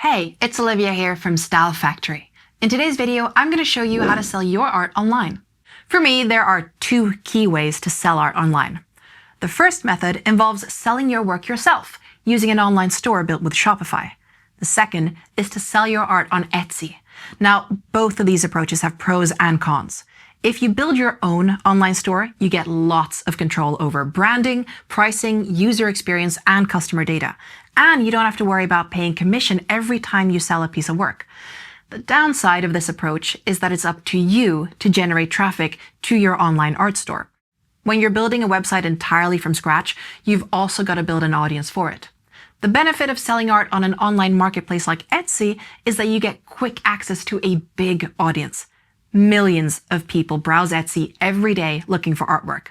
Hey, it's Olivia here from Style Factory. In today's video, I'm going to show you how to sell your art online. For me, there are two key ways to sell art online. The first method involves selling your work yourself, using an online store built with Shopify. The second is to sell your art on Etsy. Now, both of these approaches have pros and cons. If you build your own online store, you get lots of control over branding, pricing, user experience, and customer data. And you don't have to worry about paying commission every time you sell a piece of work. The downside of this approach is that it's up to you to generate traffic to your online art store. When you're building a website entirely from scratch, you've also got to build an audience for it. The benefit of selling art on an online marketplace like Etsy is that you get quick access to a big audience. Millions of people browse Etsy every day looking for artwork.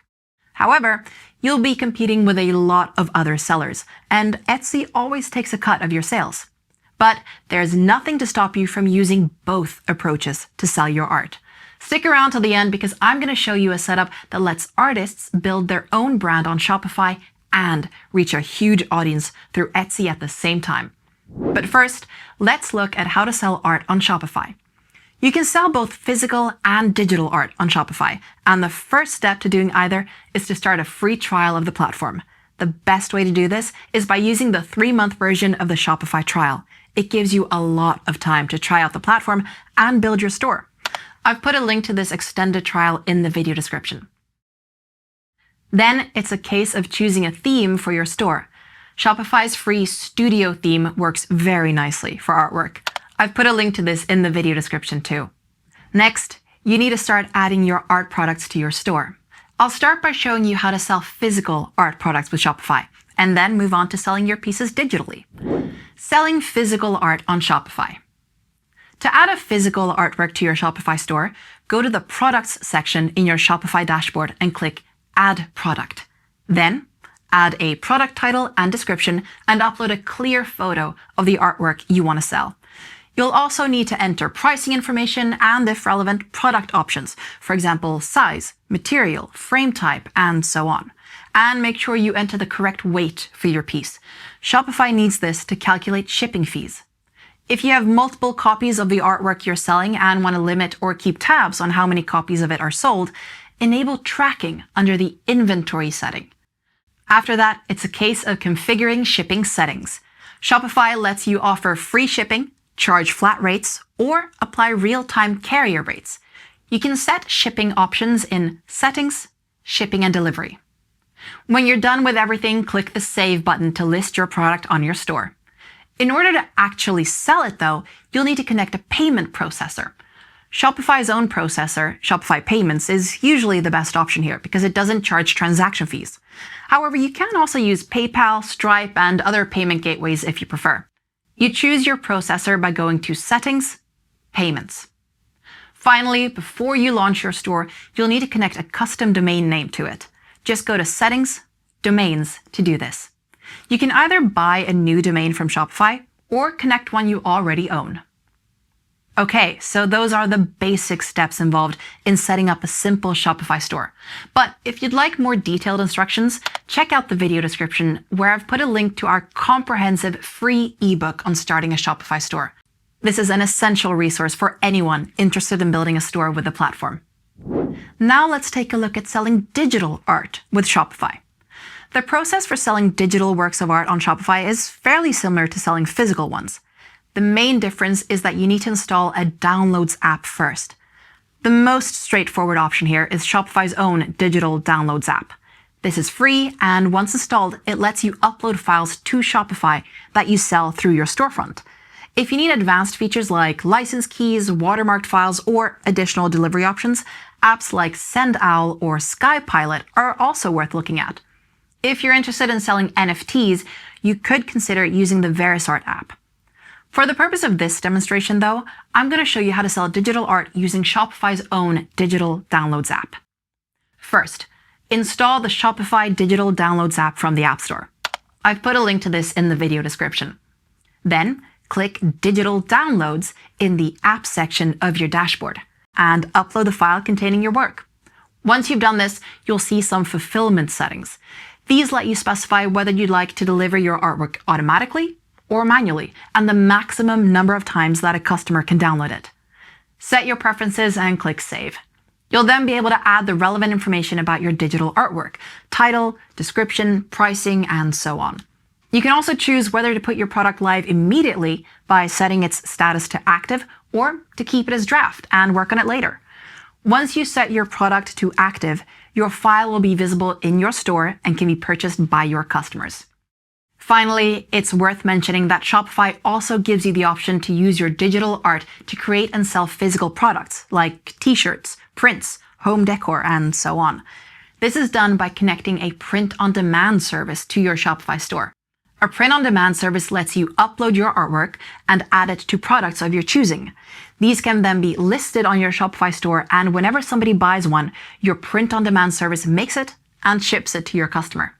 However, you'll be competing with a lot of other sellers, and Etsy always takes a cut of your sales. But there's nothing to stop you from using both approaches to sell your art. Stick around till the end because I'm going to show you a setup that lets artists build their own brand on Shopify and reach a huge audience through Etsy at the same time. But first, let's look at how to sell art on Shopify. You can sell both physical and digital art on Shopify, and the first step to doing either is to start a free trial of the platform. The best way to do this is by using the 3-month version of the Shopify trial. It gives you a lot of time to try out the platform and build your store. I've put a link to this extended trial in the video description. Then it's a case of choosing a theme for your store. Shopify's free Studio theme works very nicely for artwork. I've put a link to this in the video description too. Next, you need to start adding your art products to your store. I'll start by showing you how to sell physical art products with Shopify, and then move on to selling your pieces digitally. Selling physical art on Shopify. To add a physical artwork to your Shopify store, go to the Products section in your Shopify dashboard and click Add Product. Then, add a product title and description and upload a clear photo of the artwork you want to sell. You'll also need to enter pricing information and, if relevant, product options, for example, size, material, frame type, and so on. And make sure you enter the correct weight for your piece. Shopify needs this to calculate shipping fees. If you have multiple copies of the artwork you're selling and want to limit or keep tabs on how many copies of it are sold, enable tracking under the Inventory setting. After that, it's a case of configuring shipping settings. Shopify lets you offer free shipping, charge flat rates, or apply real-time carrier rates. You can set shipping options in Settings, Shipping and Delivery. When you're done with everything, click the Save button to list your product on your store. In order to actually sell it, though, you'll need to connect a payment processor. Shopify's own processor, Shopify Payments, is usually the best option here because it doesn't charge transaction fees. However, you can also use PayPal, Stripe, and other payment gateways if you prefer. You choose your processor by going to Settings, Payments. Finally, before you launch your store, you'll need to connect a custom domain name to it. Just go to Settings, Domains to do this. You can either buy a new domain from Shopify or connect one you already own. Okay, so those are the basic steps involved in setting up a simple Shopify store. But if you'd like more detailed instructions, check out the video description where I've put a link to our comprehensive free ebook on starting a Shopify store. This is an essential resource for anyone interested in building a store with the platform. Now let's take a look at selling digital art with Shopify. The process for selling digital works of art on Shopify is fairly similar to selling physical ones. The main difference is that you need to install a Downloads app first. The most straightforward option here is Shopify's own digital Downloads app. This is free, and once installed, it lets you upload files to Shopify that you sell through your storefront. If you need advanced features like license keys, watermarked files, or additional delivery options, apps like SendOwl or SkyPilot are also worth looking at. If you're interested in selling NFTs, you could consider using the Verisart app. For the purpose of this demonstration, though, I'm going to show you how to sell digital art using Shopify's own digital Downloads app. First, install the Shopify digital Downloads app from the App Store. I've put a link to this in the video description. Then, click Digital Downloads in the App section of your dashboard and upload the file containing your work. Once you've done this, you'll see some fulfillment settings. These let you specify whether you'd like to deliver your artwork automatically or manually, and the maximum number of times that a customer can download it. Set your preferences and click Save. You'll then be able to add the relevant information about your digital artwork, title, description, pricing, and so on. You can also choose whether to put your product live immediately by setting its status to active or to keep it as draft and work on it later. Once you set your product to active, your file will be visible in your store and can be purchased by your customers. Finally, it's worth mentioning that Shopify also gives you the option to use your digital art to create and sell physical products like t-shirts, prints, home decor, and so on. This is done by connecting a print-on-demand service to your Shopify store. A print-on-demand service lets you upload your artwork and add it to products of your choosing. These can then be listed on your Shopify store, and whenever somebody buys one, your print-on-demand service makes it and ships it to your customer.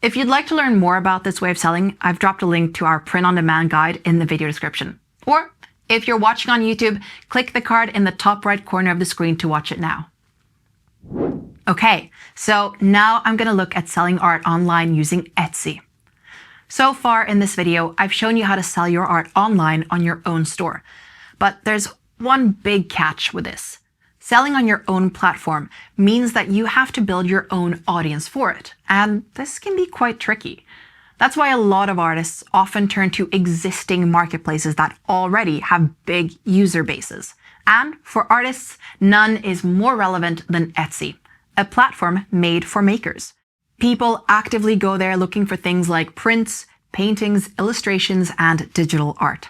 If you'd like to learn more about this way of selling, I've dropped a link to our print-on-demand guide in the video description. Or if you're watching on YouTube, click the card in the top right corner of the screen to watch it now. Okay, so now I'm going to look at selling art online using Etsy. So far in this video, I've shown you how to sell your art online on your own store. But there's one big catch with this. Selling on your own platform means that you have to build your own audience for it, and this can be quite tricky. That's why a lot of artists often turn to existing marketplaces that already have big user bases. And for artists, none is more relevant than Etsy, a platform made for makers. People actively go there looking for things like prints, paintings, illustrations, and digital art.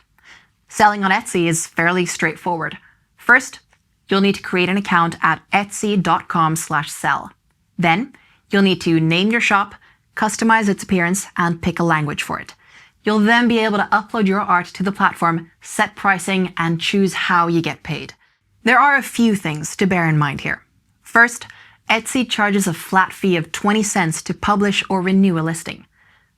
Selling on Etsy is fairly straightforward. First, you'll need to create an account at etsy.com/sell. Then, you'll need to name your shop, customize its appearance, and pick a language for it. You'll then be able to upload your art to the platform, set pricing, and choose how you get paid. There are a few things to bear in mind here. First, Etsy charges a flat fee of 20 cents to publish or renew a listing.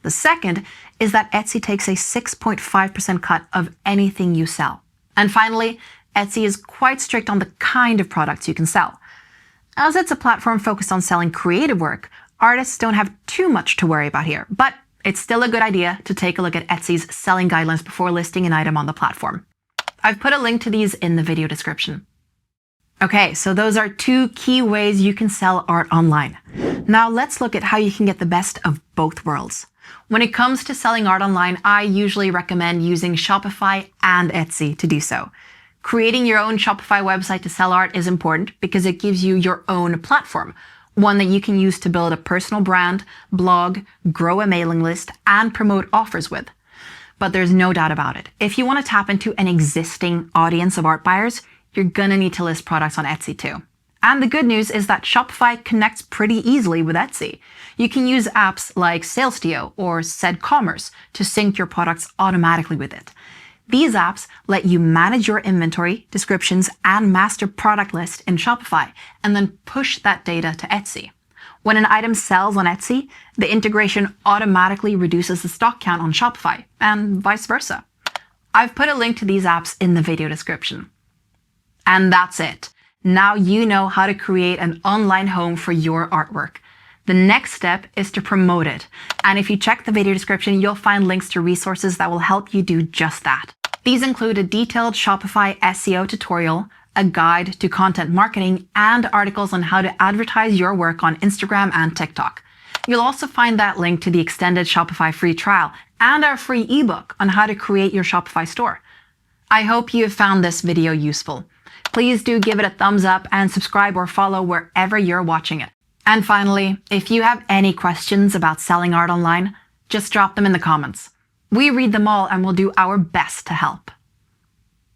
The second is that Etsy takes a 6.5% cut of anything you sell. And finally, Etsy is quite strict on the kind of products you can sell. As it's a platform focused on selling creative work, artists don't have too much to worry about here, but it's still a good idea to take a look at Etsy's selling guidelines before listing an item on the platform. I've put a link to these in the video description. Okay, so those are two key ways you can sell art online. Now let's look at how you can get the best of both worlds. When it comes to selling art online, I usually recommend using Shopify and Etsy to do so. Creating your own Shopify website to sell art is important because it gives you your own platform, one that you can use to build a personal brand, blog, grow a mailing list, and promote offers with. But there's no doubt about it. If you want to tap into an existing audience of art buyers, you're gonna need to list products on Etsy too. And the good news is that Shopify connects pretty easily with Etsy. You can use apps like Salesdio or SedCommerce to sync your products automatically with it. These apps let you manage your inventory, descriptions, and master product list in Shopify, and then push that data to Etsy. When an item sells on Etsy, the integration automatically reduces the stock count on Shopify, and vice versa. I've put a link to these apps in the video description. And that's it. Now you know how to create an online home for your artwork. The next step is to promote it. And if you check the video description, you'll find links to resources that will help you do just that. These include a detailed Shopify SEO tutorial, a guide to content marketing, and articles on how to advertise your work on Instagram and TikTok. You'll also find that link to the extended Shopify free trial and our free ebook on how to create your Shopify store. I hope you have found this video useful. Please do give it a thumbs up and subscribe or follow wherever you're watching it. And finally, if you have any questions about selling art online, just drop them in the comments. We read them all and will do our best to help.